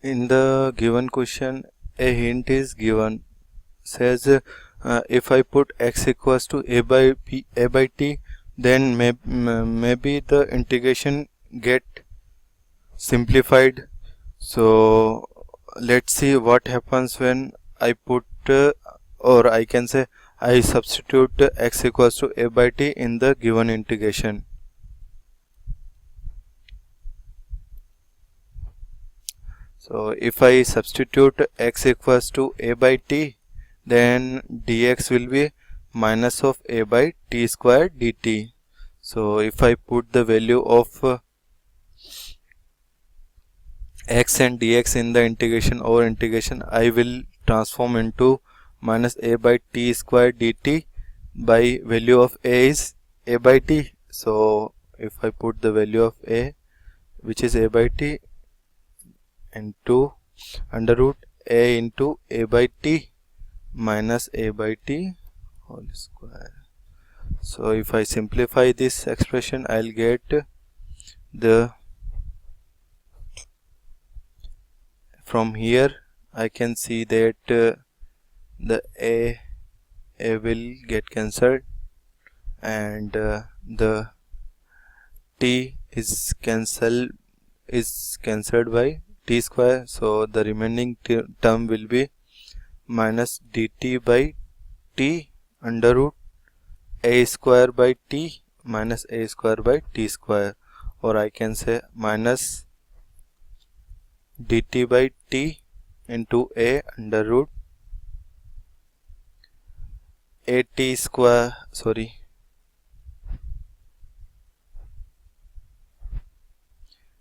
In the given question, a hint is given. Says if I put x equals to a by t, then maybe the integration get simplified. So let's see what happens when I put or I can say I substitute x equals to a by t in the given integration. So if I substitute x equals to a by t, then dx will be minus of a by t square dt. So if I put the value of x and dx in the integration over integration, I will transform into minus a by t square dt by value of a is a by t. So if I put the value of a, which is a by t, into under root a into a by t minus a by t whole square. So if I simplify this expression, I'll get the, from here I can see that the a will get cancelled and the t is cancelled by t square. So the remaining term will be minus dt by t under root a square by t minus a square by t square, or I can say minus dt by t into a under root a t square,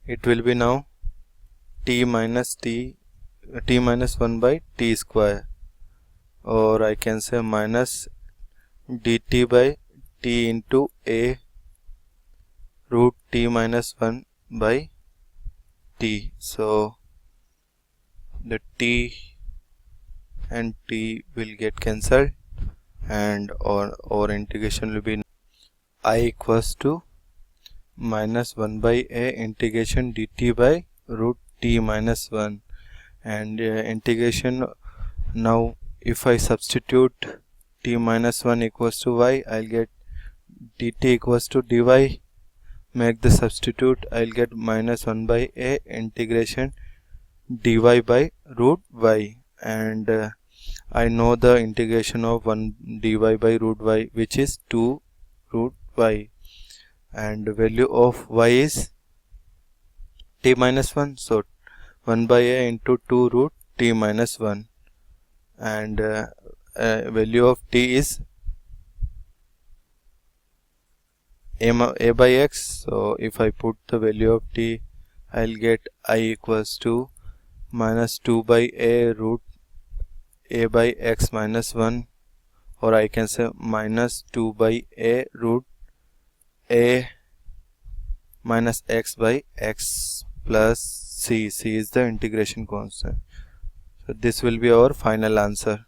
it will be now t minus 1 by t square, or I can say minus dt by t into a root t minus 1 by t. So the t and t will get cancelled and our integration will be I equals to minus 1 by a integration dt by root t minus 1, and integration now if I substitute t minus 1 equals to y, I'll get dt equals to dy. Make the substitute, I'll get minus 1 by a integration dy by root y, and I know the integration of 1 dy by root y, which is 2 root y, and the value of y is t minus 1. So 1 by a into 2 root t minus 1, and value of t is a by x. So if I put the value of t, I'll get I equals to minus 2 by a root a by x minus 1, or I can say minus 2 by a root a minus x by x plus c. C is the integration constant. So this will be our final answer.